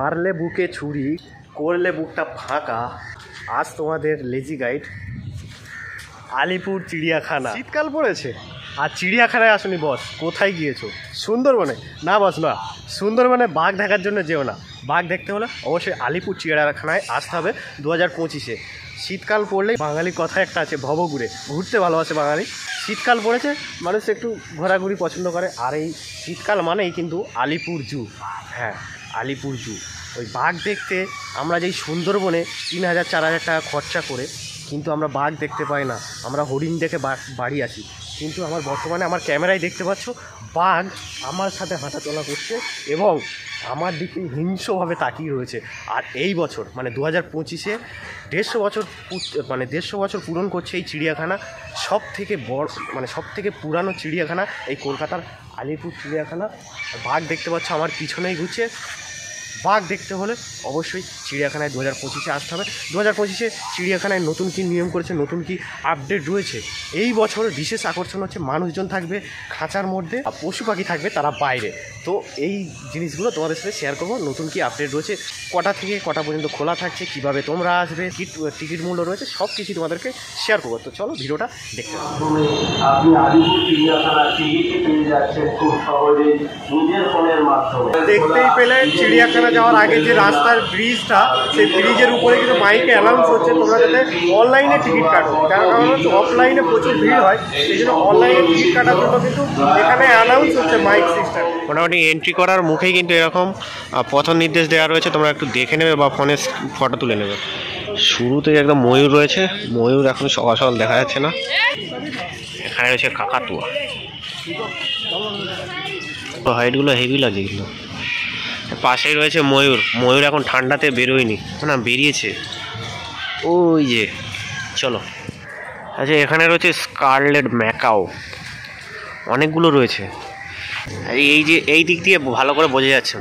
মারলে বুকে ছুরি, করলে বুকটা ফাঁকা। আজ তোমাদের লেজি গাইড আলিপুর চিড়িয়াখানা। শীতকাল পড়েছে আর চিড়িয়াখানায় আসনি বস, কোথায় গিয়েছো? সুন্দরবনে? না বস না, সুন্দরবনে বাঘ দেখার জন্য যেও না। বাঘ দেখতে হলে অবশ্যই আলিপুর চিড়িয়াখানায় আসতে হবে 2025-এ। শীতকাল পড়লেই বাঙালি কথা একটা আছে, ভবঘুরে, ঘুরতে ভালোবাসে বাঙালি। শীতকাল পড়েছে, মানুষ একটু ঘোরাঘুরি পছন্দ করে। আর এই শীতকাল মানেই কিন্তু আলিপুর জু। হ্যাঁ, আলিপুর জু। ওই বাঘ দেখতে আমরা যেই সুন্দরবনে 3,000 4,000 টাকা খরচা করে কিন্তু আমরা বাঘ দেখতে পাই না, আমরা হরিণ দেখে বাড়ি আসি। কিন্তু বর্তমানে আমার ক্যামেরায় দেখতে পাচ্ছ বাঘ আমার সাথে হাঁটাচলা করছে এবং আমার দিকে হিংস্রভাবে তাকিয়ে রয়েছে। আর এই বছর মানে 2025-এ 150 বছর পূরণ করছে এই চিড়িয়াখানা। সব থেকে বড় সব থেকে পুরানো চিড়িয়াখানা এই কলকাতার আলিপুর চিড়িয়াখানা। বাঘ দেখতে পাচ্ছ আমার পিছনেই ঘুরছে। বাঘ দেখতে হলে অবশ্যই চিড়িয়াখানায় 2025-এ আসতে হবে। 2025-এ চিড়িয়াখানায় নতুন কী নিয়ম করেছে, নতুন কী আপডেট রয়েছে। এই বছর বিশেষ আকর্ষণ হচ্ছে মানুষজন থাকবে খাঁচার মধ্যে, পশু পাখি থাকবে তারা বাইরে। তো এই জিনিসগুলো তোমাদের সাথে শেয়ার করবো। নতুন কী আপডেট রয়েছে, কটা থেকে কটা পর্যন্ত খোলা থাকছে, কীভাবে তোমরা আসবে, টিকিট মূল্য রয়েছে, সব কিছু তোমাদেরকে শেয়ার করবো। তো চলো ভিডিওটা দেখতে হবে। আপনি আলিপুর চিড়িয়াখানার টিকিট পেয়ে যাচ্ছেন খুব সহজেই নিজের ফোনের মাধ্যমে। দেখতেই পেলে চিড়িয়াখানা যাওয়ার আগে যে রাস্তার ব্রিজটা, সেই ব্রিজের উপরে কিন্তু মাইকে অ্যানাউন্স হচ্ছে তোমরা যাতে অনলাইনে টিকিট কাটো। তার কারণ হচ্ছে অফলাইনে প্রচুর ভিড় হয়, সেই জন্য অনলাইনে টিকিট কাটার জন্য কিন্তু এখানে অ্যানাউন্স হচ্ছে মাইক সিস্টেম। মোটামুটি এন্ট্রি করার মুখেই কিন্তু এরকম পথ নির্দেশ দেওয়া রয়েছে, তোমরা একটু দেখে নেবে বা ফোনে ফটো তুলে নেবে। শুরুতেই একদম ময়ূর রয়েছে, ময়ূর এখন সকাল সকাল দেখা যাচ্ছে না। এখানে রয়েছে কাকাতুয়া, হাইটগুলো হেভি লাগে কিন্তু। পাশেই রয়েছে ময়ূর, ময়ূর এখন ঠান্ডাতে বেরোয়নি, না বেরিয়েছে ওই যে। চলো, আচ্ছা এখানে রয়েছে স্কারলেট ম্যাকাও, অনেকগুলো রয়েছে। এই যে এই দিক দিয়ে ভালো করে বোঝা যাচ্ছে,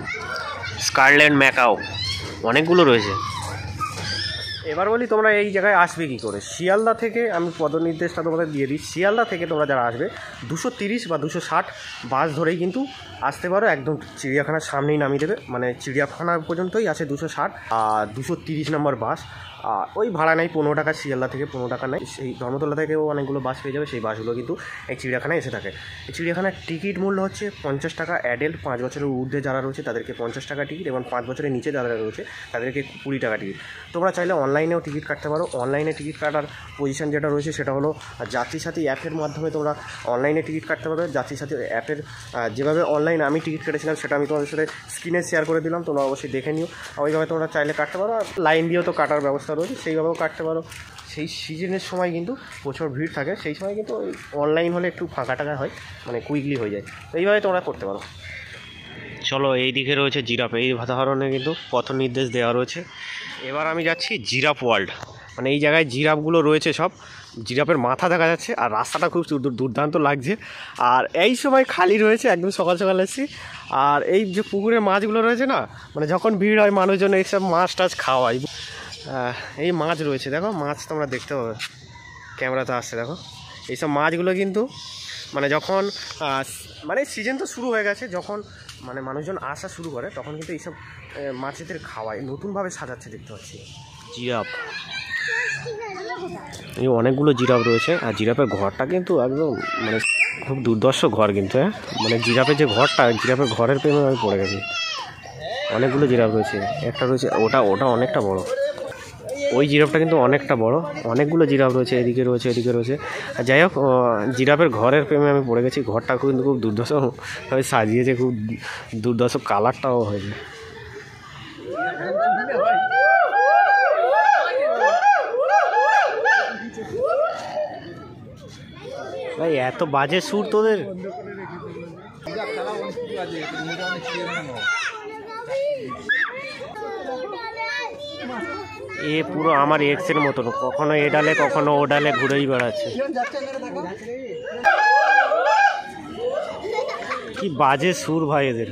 স্কারলেট ম্যাকাও অনেকগুলো রয়েছে। এবার বলি তোমরা এই জায়গায় আসবে কী করে। শিয়ালদা থেকে আমি পদনির্দেশটা তোমাদের দিয়ে দিই। শিয়ালদা থেকে তোমরা যারা আসবে 230 বা 260 বাস ধরেই কিন্তু আসতে পারো, একদম চিড়িয়াখানার সামনেই নামিয়ে দেবে। মানে চিড়িয়াখানা পর্যন্তই আছে 260 আর 230 নম্বর বাস। ওই ভাড়া নেই 15 টাকা, শিয়ালদা থেকে 15 টাকা নেই। সেই ধর্মতলা থেকেও অনেকগুলো বাস পেয়ে যাবে, সেই বাসগুলো কিন্তু এই চিড়িয়াখানায় এসে থাকে। এই চিড়িয়াখানার টিকিট মূল্য হচ্ছে 50 টাকা। অ্যাডাল্ট 5 বছরের ঊর্ধ্বে যারা রয়েছে তাদেরকে 50 টাকা টিকিট, এবং 5 বছরের নিচে যারা রয়েছে তাদেরকে 20 টাকা টিকিট। তোমরা চাইলে অনলাইনেও টিকিট কাটতে পারো। অনলাইনে টিকিট কাটার পজিশন যেটা রয়েছে সেটা হলো যাত্রী সাথী অ্যাপের মাধ্যমে তোমরা অনলাইনে টিকিট কাটতে পারবে। যাত্রী সাথী অ্যাপের যেভাবে অনলাইনে আমি টিকিট কেটেছিলাম সেটা আমি তোমাদের সাথে স্ক্রিনে শেয়ার করে দিলাম, তোমরা অবশ্যই দেখে নিও। ওইভাবে তোমরা চাইলে কাটতে পারো। আর লাইন দিয়েও তো কাটার ব্যবস্থা রয়েছে, সেইভাবেও কাটতে পারো। সেই সিজনের সময় কিন্তু প্রচুর ভিড় থাকে, সেই সময় কিন্তু অনলাইন হলে একটু ফাঁকা টাকা হয়, মানে কুইকলি হয়ে যায়। তো এইভাবে তোমরা করতে পারো। চলো, এই দিকে রয়েছে জিরাফ, এই ধরনের কিন্তু পথ নির্দেশ দেওয়া রয়েছে। এবার আমি যাচ্ছি জিরাফ ওয়ার্ল্ড। মানে এই জায়গায় জিরাফগুলো রয়েছে, সব জিরাফের মাথা দেখা যাচ্ছে, আর রাস্তাটা খুব দুর্দান্ত লাগছে। আর এই সময় খালি রয়েছে, একদম সকাল সকাল এসেছি। আর এই যে পুকুরের মাছগুলো রয়েছে না, মানে যখন ভিড় হয় মানুষজন এইসব মাছ টাছ খাওয়ায়। এই মাছ রয়েছে, দেখো মাছ তোমরা দেখতে পাবে, ক্যামেরাতে আসছে দেখো। এইসব মাছগুলো কিন্তু মানে যখন মানে সিজন তো শুরু হয়ে গেছে, যখন মানে মানুষজন আসা শুরু করে তখন কিন্তু এইসব মাছেদের খাওয়ায়, নতুনভাবে সাজাচ্ছে দেখতে পাচ্ছি। জিরাফ, এই অনেকগুলো জিরাফ রয়েছে। আর জিরাফের ঘরটা কিন্তু একদম মানে খুব দুর্দর্শ ঘর কিন্তু। হ্যাঁ, মানে জিরাফের যে ঘরটা, জিরাফের ঘরের প্রেমে আমি পড়ে গেছি। অনেকগুলো জিরাফ রয়েছে, একটা রয়েছে ওটা অনেকটা বড়। ওই জিরাফটা কিন্তু অনেকটা বড়, অনেকগুলো জিরাফ রয়েছে, এদিকে রয়েছে এদিকে রয়েছে। যাই হোক, জিরাফের ঘরের প্রেমে আমি পড়ে গেছি। ঘরটা কিন্তু খুব দুর্দশভাবে সাজিয়েছে, খুব দুর্দশ কালারটাও হয়েছে। ভাই এত বাজে সুর তোদের। এ পুরো আমার এক্সের মতন, কখনো এ ডালে কখনো ও ডালে ঘুরেই বেড়াচ্ছে। কি বাজে সুর ভাই এদের।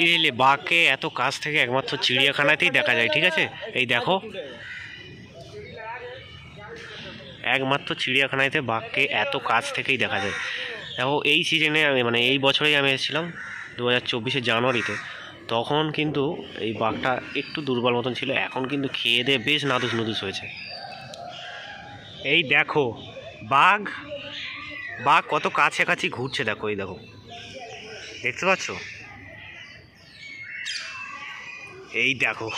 সিরিয়াসলি বাঘকে এত কাছ থেকে একমাত্র চিড়িয়াখানাতেই দেখা যায়, ঠিক আছে? এই দেখো, একমাত্র চিড়িয়াখানাতে বাঘকে এত কাছ থেকেই দেখা যায়। দেখো এই সিজনে মানে এই বছরেই আমি এসেছিলাম 2024 জানুয়ারিতে, তখন কিন্তু এই বাঘটা একটু দুর্বল মতন ছিল, এখন কিন্তু খেয়ে দিয়ে বেশ নাদুস নুদুস হয়েছে। এই দেখো বাঘ বাঘ কত কাছাকাছি ঘুরছে, দেখো এই দেখো, দেখতে পাচ্ছ? এই দেখো,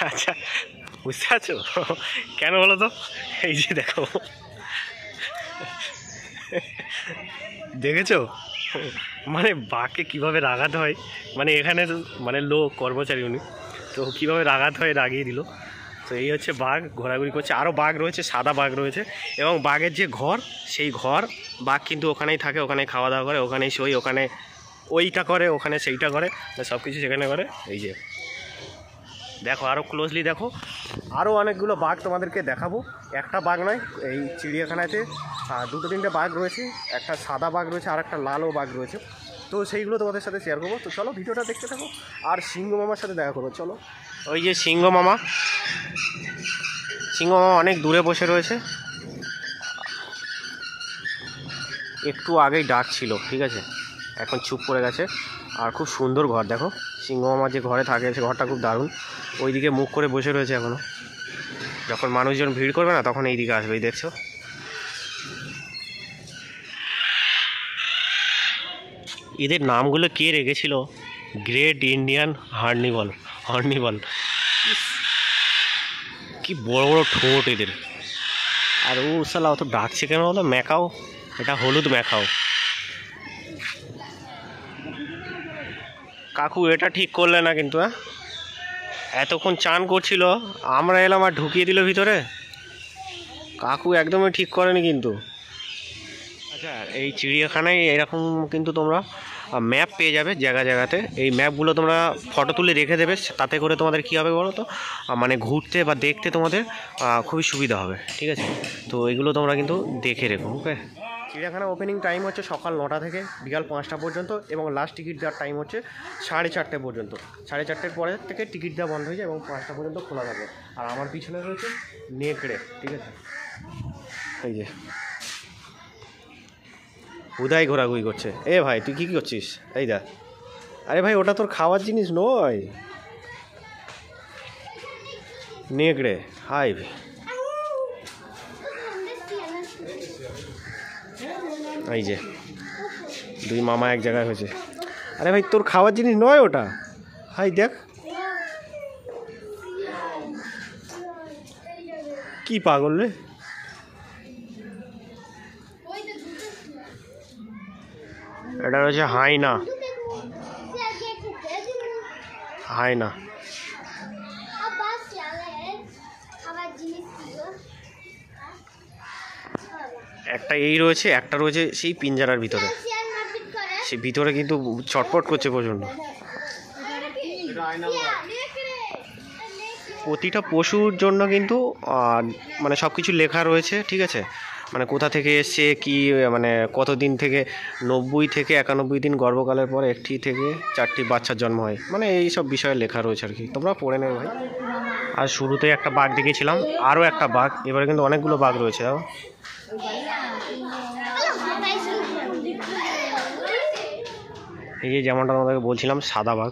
আচ্ছা বুঝতে পারছো কেন বলো তো? এই যে দেখো, দেখেছো মানে বাঘকে কিভাবে রাগাতে হয়, মানে এখানে মানে লোক কর্মচারী উনি, তো কিভাবে রাগাতে হয় রাগিয়ে দিল। তো এই হচ্ছে বাঘ ঘোরাঘুরি করছে, আরও বাঘ রয়েছে, সাদা বাঘ রয়েছে, এবং বাঘের যে ঘর, সেই ঘর বাঘ কিন্তু ওখানেই থাকে, ওখানে খাওয়া দাওয়া করে, ওখানেই শোয়, ওখানে ওইটা করে, ওখানে সেইটা করে, সব কিছু সেখানে করে। এই যে দেখো আরও ক্লোজলি দেখো, আরও অনেকগুলো বাঘ তোমাদেরকে দেখাবো। একটা বাঘ নয়, এই চিড়িয়াখানাতে 2-3টে বাঘ রয়েছে, একটা সাদা বাঘ রয়েছে আর একটা লালও বাঘ রয়েছে। তো সেইগুলো তোমাদের সাথে শেয়ার করবো। তো চলো ভিডিওটা দেখতে থাকো, আর সিংহ মামার সাথে দেখা করবো। চলো, ওই যে সিংহ মামা অনেক দূরে বসে রয়েছে, একটু আগেই ডাক ছিল, ঠিক আছে, এখন চুপ করে গেছে। আর খুব সুন্দর ঘর, দেখো সিংহ মামা যে ঘরে থাকে সে ঘরটা খুব দারুণ। ওইদিকে মুখ করে বসে রয়েছে এখনও, যখন মানুষজন ভিড় করবে না তখন এইদিকে আসবে, এই দেখছো। এদের নামগুলো কে রেখেছিল? Great Indian hornbill. কি বড় বড় ঠোঁট এদের। আর ও সালা অত ডাকছে কেন বলো? ম্যাকাও, এটা হলুদ ম্যাকাও। কাকু এটা ঠিক করলে না কিন্তু, হ্যাঁ এতক্ষণ চান করছিল, আমরা এলাম আর ঢুকিয়ে দিল ভিতরে। কাকু একদমই ঠিক করেনি কিন্তু। আচ্ছা এই চিড়িয়াখানায় এরকম কিন্তু তোমরা ম্যাপ পেয়ে যাবে জায়গাতে। এই ম্যাপগুলো তোমরা ফটো তুলে রেখে দেবে, তাতে করে তোমাদের কী হবে বলো তো, মানে ঘুরতে বা দেখতে তোমাদের খুবই সুবিধা হবে, ঠিক আছে? তো এগুলো তোমরা কিন্তু দেখে রেখো, ওকে? চিড়িয়াখানা ওপেনিং টাইম হচ্ছে সকাল 9টা থেকে বিকাল 5টা পর্যন্ত, এবং লাস্ট টিকিট দেওয়ার টাইম হচ্ছে 4:30 পর্যন্ত। 4:30 পরে থেকে টিকিট দেওয়া বন্ধ হয়ে যায় এবং 5টা পর্যন্ত খোলা থাকে। আর আমার পিছনে রয়েছে নেকড়ে, ঠিক আছে, এই যে উদয় ঘোরাঘুরি করছে। এ ভাই তুই কী করছিস? এই দা, আরে ভাই ওটা তোর খাওয়ার জিনিস নয়। নেকড়ে, হাই এই যে দুই মামা এক জায়গায় হয়েছে। আরে ভাই তোর খাওয়ার জিনিস নয় ওটা, হাই দেখ কি পাগল রে। এটা রয়েছে হাইনা। একটা এই রয়েছে, একটা রয়েছে সেই পিঞ্জারার ভিতরে, সে ভিতরে কিন্তু চটপট করছে প্রচণ্ড। প্রতিটা পশুর জন্য কিন্তু মানে সব কিছু লেখা রয়েছে, ঠিক আছে, মানে কোথা থেকে এসছে, কি মানে কতদিন থেকে, 90 থেকে 91 দিন গর্ভকালের পর 1টি থেকে 4টি বাচ্চার জন্ম হয়, মানে এই সব বিষয়ে লেখা রয়েছে আর কি, তোমরা পড়ে নেবে ভাই। আর শুরুতে একটা বাঘ দেখেছিলাম, আরও একটা বাঘ, এবারে কিন্তু অনেকগুলো বাঘ রয়েছে। দেখো এই যে যেমনটা তোমাদেরকে বলছিলাম সাদা বাঘ,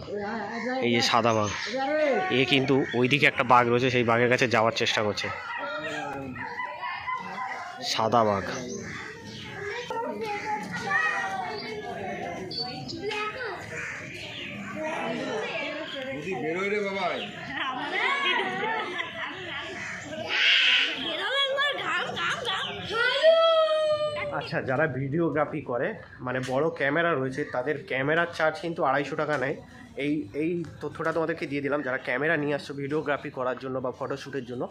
এই যে সাদা বাঘ, এ কিন্তু ওইদিকে একটা বাঘ রয়েছে, সেই বাঘের কাছে যাওয়ার চেষ্টা করছে। সাদা বাঘ। আচ্ছা যারা ভিডিওগ্রাফি করে মানে বড় ক্যামেরা রয়েছে, তাদের ক্যামেরার চার্জ কিন্তু 250 টাকা নেয়। এই তথ্যটা তোমাদেরকে দিয়ে দিলাম। যারা ক্যামেরা নিয়ে আসছো ভিডিওগ্রাফি করার জন্য বা ফটোশ্যুটের জন্য,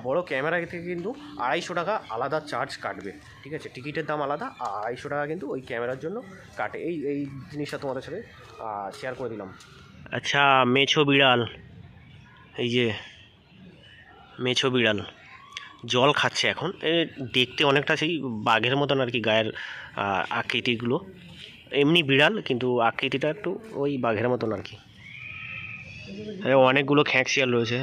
বড় ক্যামেরা থেকে কিন্তু 250 টাকা আলাদা চার্জ কাটবে, ঠিক আছে? টিকিটের দাম আলাদা, 250 টাকা কিন্তু ওই ক্যামেরার জন্য কাটে। এই জিনিসটা তোমাদের সাথে শেয়ার করে দিলাম। আচ্ছা মেছো বিড়াল, এই যে মেছো বিড়াল, জল খাচ্ছে এখন। দেখতে অনেকটা সেই বাঘের মতন আর কি গায়ের আকৃতিগুলো, এমনি বিড়াল কিন্তু আকৃতিটা একটু ওই বাঘের মতন আর কি। অনেকগুলো খ্যাঁক শিয়াল রয়েছে।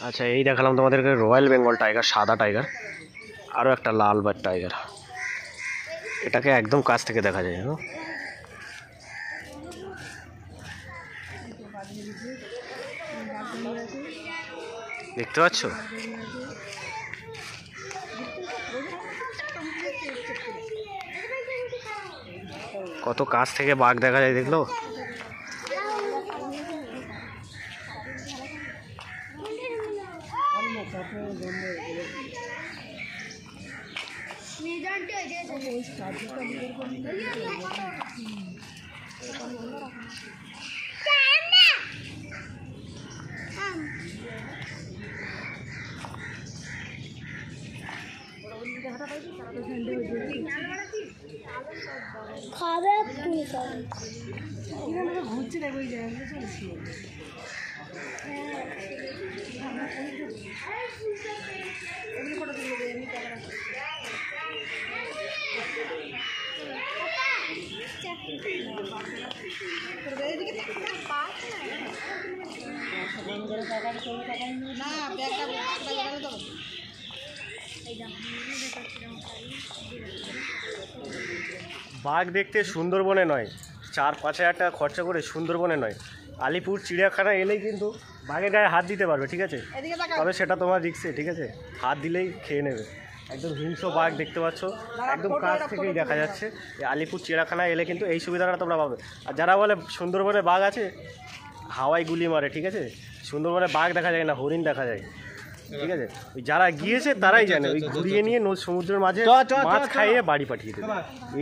আচ্ছা, এই দেখালাম তোমাদেরকে রয়্যাল বেঙ্গল টাইগার, সাদা টাইগার, আরও একটা লাল বাট টাইগার। এটাকে একদম কাছ থেকে দেখা যায়। দেখতে পাচ্ছ কত কাছ থেকে বাঘ দেখা যায়, দেখলো? ঘুরছে দেখো ওই জায়গাগুলো চলছে। বাঘ দেখতে সুন্দরবনে নয়, 4-5 হাজার টাকা খরচা করে সুন্দরবনে নয়, আলিপুর চিড়িয়াখানা এলেই কিন্তু বাঘের গায়ে হাত দিতে পারবে, ঠিক আছে? তবে সেটা তোমার রিক্সে, ঠিক আছে? হাত দিলেই খেয়ে নেবে। একদম হিংস্র বাঘ দেখতে পাচ্ছ, একদম কাছ থেকেই দেখা যাচ্ছে। এই আলিপুর চিড়িয়াখানা এলে কিন্তু এই সুবিধাটা তোমরা পাবে। আর যারা বলে সুন্দরবনে বাঘ আছে, হাওয়ায় গুলি মারে, ঠিক আছে? সুন্দরবনে বাঘ দেখা যায় না, হরিণ দেখা যায়, ঠিক আছে? ওই যারা গিয়েছে তারাই জানে, ওই ঘুরিয়ে নিয়ে সমুদ্রের মাঝে মাছ খাইয়ে বাড়ি পাঠিয়ে দেবে,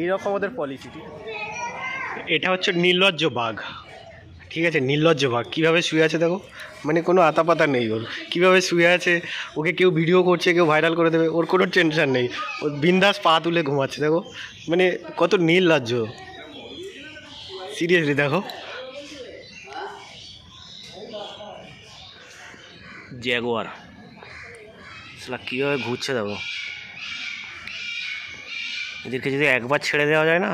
এইরকম ওদের পলিসি। এটা হচ্ছে নির্লজ্জ বাঘ, ঠিক আছে? নির্লজ্জ বাঘ কীভাবে শুয়ে আছে দেখো, মানে কোনো আতাপাতা নেই ওর, কীভাবে শুয়ে আছে। ওকে কেউ ভিডিও করছে, কেউ ভাইরাল করে দেবে, ওর কোনো টেনশন নেই, ওর বিন্দাস পা তুলে ঘুমাচ্ছে দেখো, মানে কত নির্লজ্জ, সিরিয়াসলি দেখো। জ্যাগুয়ার সেটা কীভাবে ঘুরছে দেখো। এদেরকে যদি একবার ছেড়ে দেওয়া যায় না,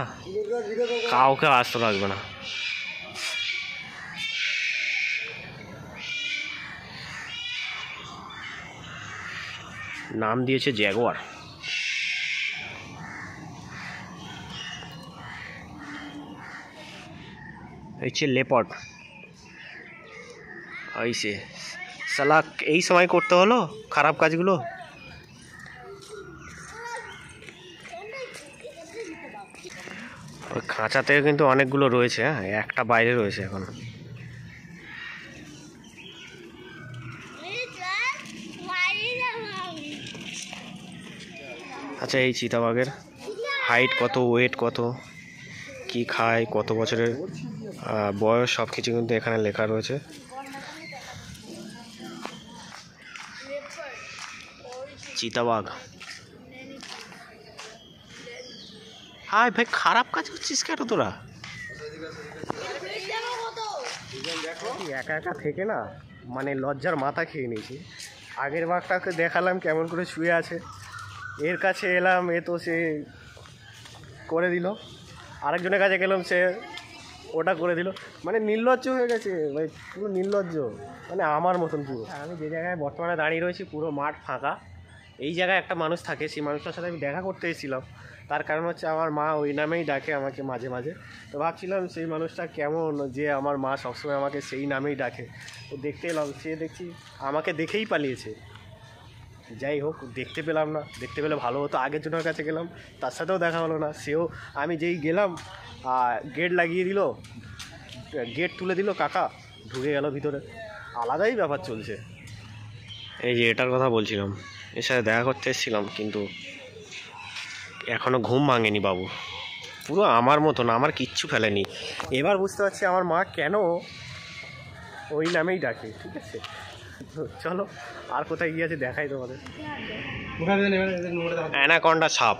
কাউকে আস্ত রাখবে না। নাম দিয়েছে জ্যাগুয়ার। এই হচ্ছে লেপার্ড। এইসে শালা এই সময় করতে হলো খারাপ কাজগুলো। ওই খাঁচাতে কিন্তু অনেকগুলো রয়েছে, হ্যাঁ, একটা বাইরে রয়েছে এখন। আচ্ছা, এই চিতাবাঘের হাইট কত, ওয়েট কত, কি খায়, কত বছরের বয়স, সব কিছু কিন্তু এখানে লেখা রয়েছে। চিতাবাঘ। হাই ভাই, খারাপ কাজ করছিস কেন তোরা? একা একা থেকে না মানে লজ্জার মাথা খেয়ে নিয়েছি। আগের বাঘটাকে দেখালাম কেমন করে শুয়ে আছে, এর কাছে এলাম, এ তো সে করে দিল। আরেকজনের কাছে গেলাম, সে ওটা করে দিল। মানে নির্লজ্জ হয়ে গেছে ভাই, পুরো নির্লজ্জ, মানে আমার মতন পুরো। আমি যে জায়গায় বর্তমানে দাঁড়িয়ে রয়েছি পুরো মাঠ ফাঁকা। এই জায়গায় একটা মানুষ থাকে, সেই মানুষটার সাথে আমি দেখা করতে এসেছিলাম। তার কারণ হচ্ছে আমার মা ওই নামেই ডাকে আমাকে মাঝে মাঝে। তো ভাবছিলাম সেই মানুষটা কেমন, যে আমার মা সবসময় আমাকে সেই নামেই ডাকে। তো দেখতে এলাম, সে দেখছি আমাকে দেখেই পালিয়েছে। যাই হোক, দেখতে পেলাম না, দেখতে পেলে ভালো হতো। আগের জনের কাছে গেলাম, তার সাথেও দেখা হলো না। সেও, আমি যেই গেলাম গেট লাগিয়ে দিল, গেট তুলে দিল কাকা, ঢুকে গেল ভিতরে। আলাদাই ব্যাপার চলছে। এই যে এটার কথা বলছিলাম, এর সাথে দেখা করতে এসেছিলাম, কিন্তু এখনও ঘুম ভাঙেনি বাবু, পুরো আমার মতন, আমার কিচ্ছু ফেলেনি। এবার বুঝতে পারছি আমার মা কেন ওই নামেই ডাকে, ঠিক আছে? চলো আর কোথায় গিয়ে আছে দেখাই তোমাদের। অ্যানাকন্ডা সাপ।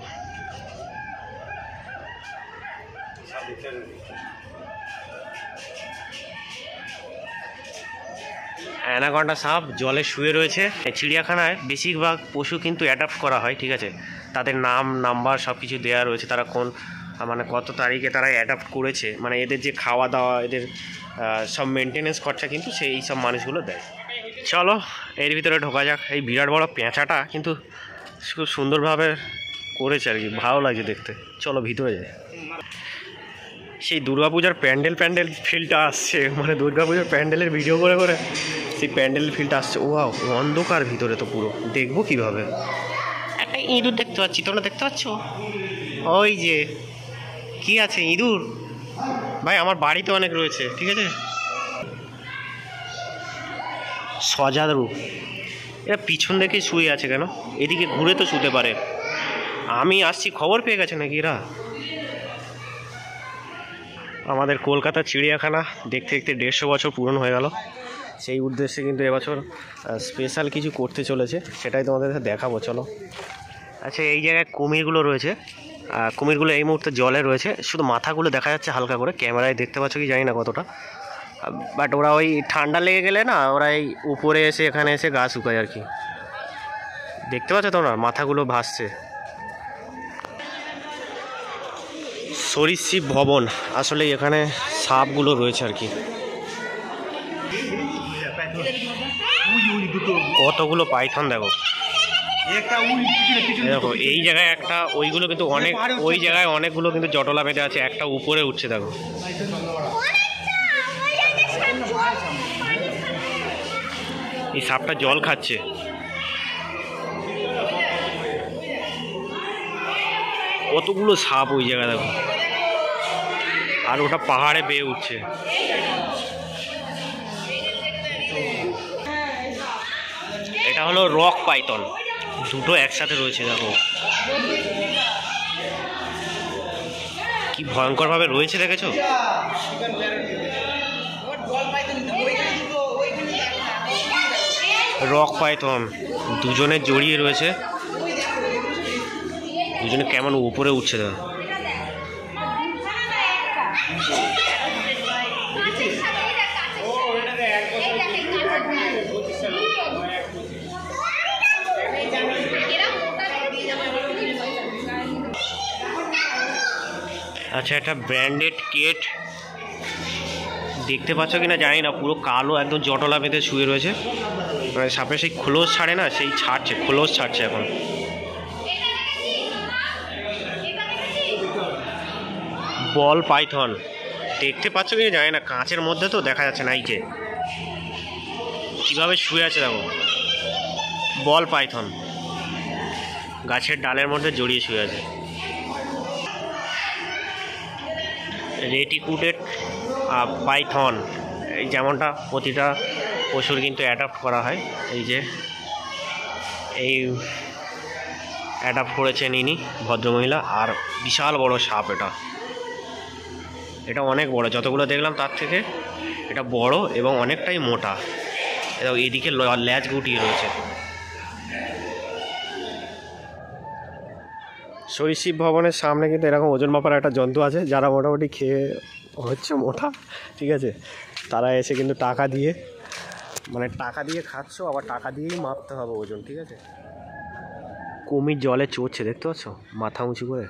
অ্যানাকন্ডা সাপ জলে শুয়ে রয়েছে। চিড়িয়াখানায় বেশিরভাগ পশু কিন্তু অ্যাডাপ্ট করা হয়, ঠিক আছে, তাদের নাম নাম্বার সব কিছু দেওয়া রয়েছে, তারা কোন মানে কত তারিখে তারা অ্যাডাপ্ট করেছে, মানে এদের যে খাওয়া দাওয়া এদের সব মেনটেনেন্স খরচা কিন্তু সেই সব মানুষগুলো দেয়। চলো এর ভিতরে ঢোকা যাক। এই বিরাট বড় পেঁচাটা কিন্তু খুব সুন্দরভাবে করেছে আর কি, ভালো লাগছে দেখতে। চলো ভিতরে যাই। সেই দুর্গাপূজার প্যান্ডেল ফিলটা আসছে, মানে দুর্গাপূজার প্যান্ডেলের ভিডিও করে করে সেই প্যান্ডেলের ফিলটা আসছে। ও অন্ধকার ভিতরে তো পুরো, দেখবো কিভাবে? একটা ইঁদুর দেখতে পাচ্ছি, তোমরা দেখতে পাচ্ছ? ওই যে কি আছে, ইঁদুর ভাই আমার বাড়িতে অনেক রয়েছে, ঠিক আছে। সজারু এরা পিছন দিকে শুয়ে আছে কেন? এদিকে ঘুরে তো শুতে পারে। আমি আসছি খবর পেয়ে গেছে নাকি এরা? আমাদের কলকাতা চিড়িয়াখানা দেখতে দেখতে 150 বছর পূরণ হয়ে গেল। সেই উদ্দেশ্যে কিন্তু এবছর স্পেশাল কিছু করতে চলেছে, সেটাই তোমাদের দেখাবো। চলো। আচ্ছা, এই জায়গায় কুমিরগুলো রয়েছে। কুমিরগুলো এই মুহূর্তে জলে রয়েছে, শুধু মাথাগুলো দেখা যাচ্ছে হালকা করে, ক্যামেরায় দেখতে পাচ্ছ কি জানি না কতটা, বাট ওরা ওই ঠান্ডা লেগে গেলে না ওরা এই উপরে এসে এখানে এসে গা শুকায় আর কি। দেখতে পাচ্ছ তোমরা মাথাগুলো ভাসছে। সরীসৃপ ভবন, আসলে এখানে সাপগুলো রয়েছে আর কি। কতগুলো পাইথন দেখো, দেখো এই জায়গায় একটা, ওইগুলো কিন্তু অনেক, ওই জায়গায় অনেকগুলো কিন্তু জটলা বেঁধে আছে, একটা উপরে উঠছে দেখো। এই সাপটা জল খাচ্ছে। কতগুলো সাপ ওই জায়গায় দেখো, আর ওটা পাহাড়ে বেয়ে উঠছে। এটা হলো রক পাইথন, দুটো একসাথে রয়েছে দেখো, কি ভয়ঙ্কর ভাবে রয়েছে, দেখেছো? রক পাইথন দুজনে জড়িয়ে রয়েছে, দুজনে কেমন উপরে উঠছে দেখো। আচ্ছা, একটা ব্র্যান্ডেড কেট দেখতে পাচ্ছ কিনা জানি না, পুরো কালো একদম জটলা বেঁধে শুয়ে রয়েছে, মানে সাপে সেই খোলস ছাড়ে না, সেই ছাড়ছে, খোলস ছাড়ছে এখন। বল পাইথন দেখতে পাচ্ছ কিনা জানি না, কাঁচের মধ্যে তো দেখা যাচ্ছে না, এই যে কীভাবে শুয়ে আছে দেখো। বল পাইথন গাছের ডালের মধ্যে জড়িয়ে শুয়ে আছে। রেটিকুটেড পাইথন, এই যেমনটা প্রতিটা পশুর কিন্তু অ্যাডাপ্ট করা হয়, এই যে এই অ্যাডাপ্ট করেছেন ইনি ভদ্রমহিলা। আর বিশাল বড় সাপ, এটা অনেক বড়, যতগুলো দেখলাম তার থেকে এটা বড় এবং অনেকটাই মোটা। এটা এইদিকে ল্যাজ গুটিয়ে রয়েছে। সরীসৃপ ভবনের সামনে কিন্তু এরকম ওজন মাপার একটা যন্ত্র আছে, যারা মোটামুটি খেয়ে হচ্ছে মোটা, ঠিক আছে, তারা এসে কিন্তু টাকা দিয়ে, মানে টাকা দিয়ে খাচ্ছ, আবার টাকা দিয়েই মাপতে হবে ওজন, ঠিক আছে। কুমির জলে চড়ছে দেখতে পাচ্ছ, মাথা উঁচু করে।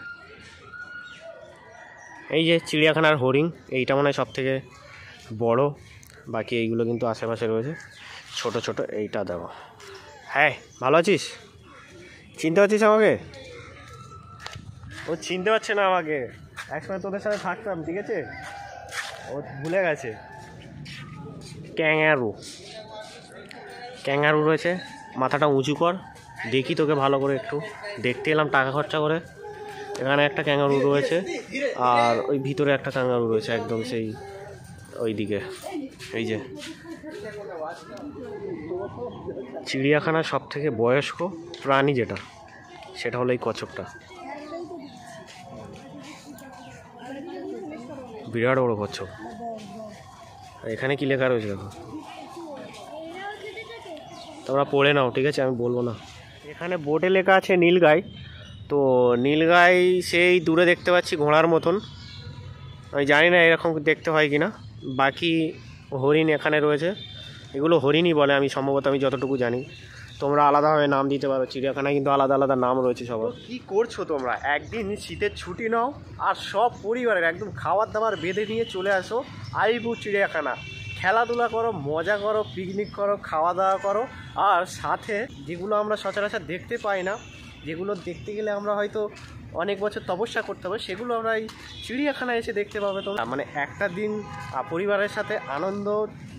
এই যে চিড়িয়াখানার হরিণ, এইটা মনে হয় সব থেকে বড়, বাকি এইগুলো কিন্তু আশেপাশে রয়েছে ছোট ছোট। এইটা দেখো। হ্যাঁ, ভালো আছিস? চিনতে পারছিস আমাকে? ও চিনতে পারছে না আমাকে, একসময় তোদের সাথে থাকতাম, ঠিক আছে, ও ভুলে গেছে। ক্যাঙ্গারু রয়েছে, মাথাটা উঁচু কর, দেখি তোকে ভালো করে একটু। দেখতে এলাম টাকা খরচা করে। এখানে একটা ক্যাঙ্গারু রয়েছে, আর ওই ভিতরে একটা ক্যাঙ্গারু রয়েছে একদম সেই ওই দিকে। এই যে চিড়িয়াখানার সব থেকে বয়স্ক প্রাণী যেটা, সেটা হলো এই কচ্ছপটা। বিরাট বড় কচ্ছপ। এখানে কি লেখা রয়েছে দেখো, তোমরা পড়ে নাও, ঠিক আছে, আমি বলবো না। এখানে বোর্ডে লেখা আছে নীলগাই। তো নীলগাই সেই দূরে দেখতে পাচ্ছি ঘোড়ার মতন, আমি জানি না এরকম দেখতে হয় কি না। বাকি হরিণ এখানে রয়েছে, এগুলো হরিণই বলে, আমি সম্ভবত আমি যতটুকু জানি। তোমরা আলাদাভাবে নাম দিতে পারো, চিড়িয়াখানায় কিন্তু আলাদা আলাদা নাম রয়েছে সবার। কি করছো তোমরা? একদিন শীতের ছুটি নাও আর সব পরিবারের একদম খাবার দাবার বেঁধে নিয়ে চলে আসো আলিপুর চিড়িয়াখানা। খেলাধুলা করো, মজা করো, পিকনিক করো, খাওয়া দাওয়া করো। আর সাথে যেগুলো আমরা সচরাচর দেখতে পাই না, যেগুলো দেখতে গেলে আমরা হয়তো অনেক বছর তপস্যা করতে হবে, সেগুলো আমরা এই চিড়িয়াখানায় এসে দেখতে পাবে। তো মানে একটা দিন পরিবারের সাথে আনন্দ,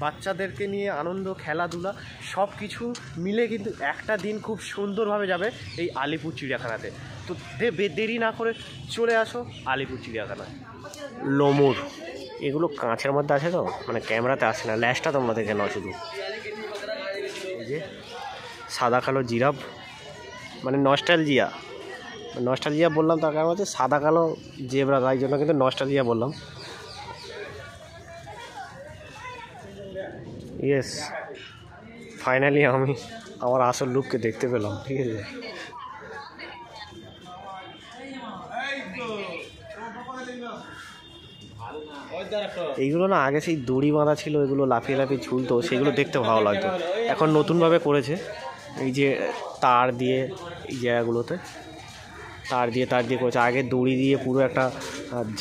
বাচ্চাদেরকে নিয়ে আনন্দ, খেলাধুলা সব কিছু মিলে কিন্তু একটা দিন খুব সুন্দরভাবে যাবে এই আলিপুর চিড়িয়াখানাতে। তো দেরি না করে চলে আসো আলিপুর চিড়িয়াখানায়। লোমুর এগুলো কাঁচের মধ্যে আছে তো, মানে ক্যামেরাতে আসে না, ল্যাশটা তোমরা দেখে নাও শুধু। এই যে সাদা কালো জিরাফ, মানে নস্টালজিয়া বললাম তার কারণ হচ্ছে সাদা কালো জেব্রা, তাই জন্য কিন্তু নস্টালজিয়া বললাম। ইয়েস, ফাইনালি আমি আমার আসল লুককে দেখতে পেলাম। ঠিক আছে, এইগুলো না আগে সেই দড়ি বাঁধা ছিল, এগুলো লাফিয়ে লাফিয়ে ঝুলতো, সেগুলো দেখতে ভালো লাগতো। এখন নতুনভাবে করেছে এই যে তার দিয়ে, এই জায়গাগুলোতে তার দিয়ে করেছে। আগে দড়ি দিয়ে পুরো একটা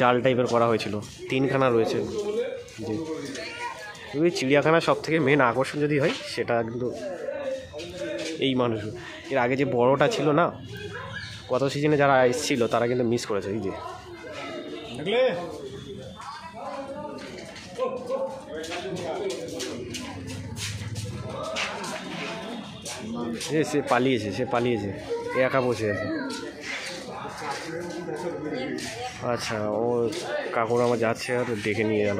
জাল টাইপের করা হয়েছিল, 3খানা রয়েছে। জি, ওই চিড়িয়াখানার সব থেকে মেন আকর্ষণ যদি হয় সেটা কিন্তু এই মানুষ। এর আগে যে বড়টা ছিল না, গত সিজনে যারা এসেছিল তারা কিন্তু মিস করেছে। এই যে সে পালিয়েছে, একা বসে আছে। আচ্ছা, ও কাকুর আমার যাচ্ছে আর ডেকে নিয়ে গেল।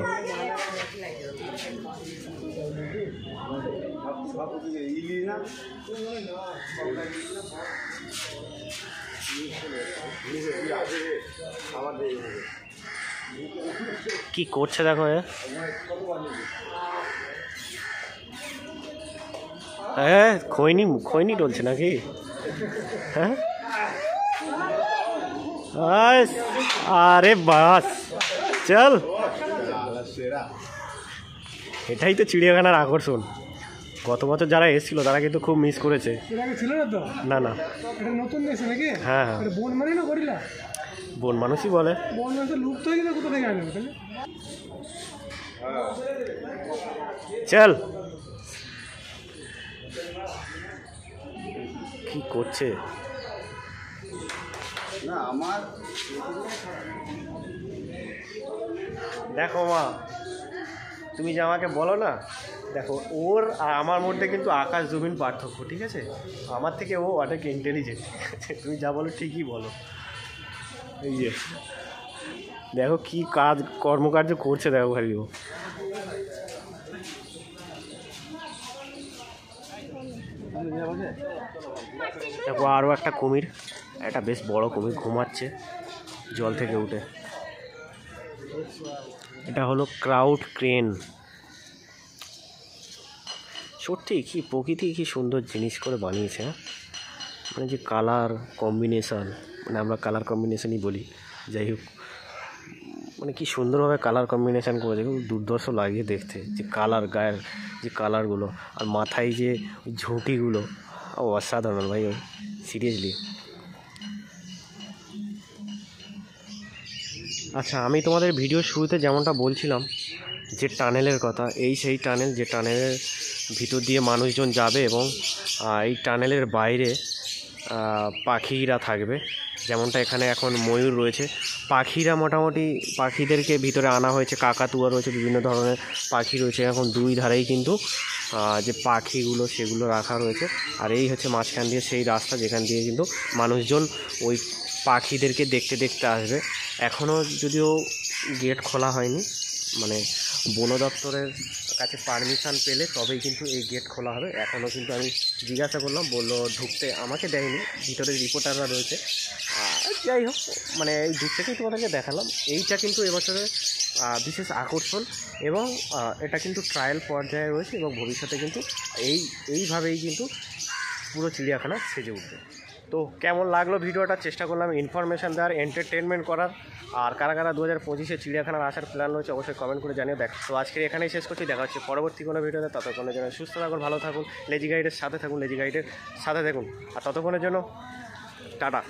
কি করছে দেখো, হ্যাঁ খৈনি টলছে নাকি? হ্যাঁ, আরে বাস চল, এটাই তো চিড়িয়াখানার আকর্ষণ। গত বছর যারা এসেছিল তারা কিন্তু খুব মিস করেছে। না, নতুন দেশে নাকি? হ্যাঁ, বন মানে না গরিলা, বন মানুষই বলে। বন মানুষ লুপ্ত হয়ে গেছে, কোথা থেকে আনবে তাহলে? চল, কি করছে না আমার দেখো মা, তুমি যে আমাকে বলো না, দেখো ওর আর আমার মধ্যে কিন্তু আকাশ জমিন পার্থক্য। ঠিক আছে, আমার থেকে ও অনেক ইন্টেলিজেন্ট। তুমি যা বলো ঠিকই বলো। এই যে দেখো কি কর্মকার্য করছে, দেখো খালি ও। দেখো আরও একটা কুমির, একটা বেশ বড় কুমির ঘুমাচ্ছে জল থেকে উঠে। এটা হলো ক্রাউড ক্রেন। সত্যি কি প্রকৃতি কি সুন্দর জিনিস করে বানিয়েছে। মানে যে কালার কম্বিনেশান, মানে আমরা কালার কম্বিনেশানই বলি, যাই হোক, মানে কি সুন্দরভাবে কালার কম্বিনেশান করেছে, খুব দুর্ধর্ষ লাগে দেখতে। যে কালার, গায়ের যে কালারগুলো, আর মাথায় যে ঝুঁটিগুলো, অসাধারণ ভাই, সিরিয়াসলি। আচ্ছা, আমি তোমাদের ভিডিও শুরুতে যেমনটা বলছিলাম যে টানেলের কথা, এই সেই টানেল, যে টানেলের ভিতর দিয়ে মানুষজন যাবে এবং এই টানেলের বাইরে পাখিরা থাকবে। যেমনটা এখানে এখন ময়ূর রয়েছে, পাখিরা মোটামুটি পাখিদেরকে ভিতরে আনা হয়েছে, কাকাতুয়া রয়েছে, বিভিন্ন ধরনের পাখি রয়েছে। এখন দুই ধারেই কিন্তু যে পাখিগুলো সেগুলো রাখা রয়েছে। আর এই হচ্ছে মাঝখান দিয়ে সেই রাস্তা যেখান দিয়ে কিন্তু মানুষজন ওই পাখিদেরকে দেখতে দেখতে আসবে। এখনও যদিও গেট খোলা হয়নি, মানে বন দপ্তরের কাছে পারমিশন পেলে তবেই কিন্তু এই গেট খোলা হবে। এখনও কিন্তু আমি জিজ্ঞাসা করলাম, বললো ঢুকতে আমাকে দেয়নি, ভিতরে রিপোর্টাররা রয়েছে। যাই হোক, মানে এই দূর থেকেই তোমাদেরকে দেখালাম। এইটা কিন্তু এবছরের বিশেষ আকর্ষণ, এবং এটা কিন্তু ট্রায়াল পর্যায়ে রয়েছে, এবং ভবিষ্যতে কিন্তু এইভাবেই কিন্তু পুরো চিড়িয়াখানা সেজে উঠবে। তো কেমন লাগলো ভিডিওটা, চেষ্টা করলাম ইনফরমেশান দেওয়ার, এন্টারটেনমেন্ট করার। আর কারা কারা 2025-এ চিড়িয়াখানার আসার প্ল্যান রয়েছে অবশ্যই কমেন্ট করে জানিয়ে দেখ। তো আজকে এখানেই শেষ করছি, দেখা হচ্ছে পরবর্তী কোনো ভিডিওতে। ততক্ষণের জন্য সুস্থ থাকুন, ভালো থাকুন, লেজি গাইডের সাথে থাকুন, লেজি গাইডের সাথে থাকুন। আর ততক্ষণের জন্য টাটা।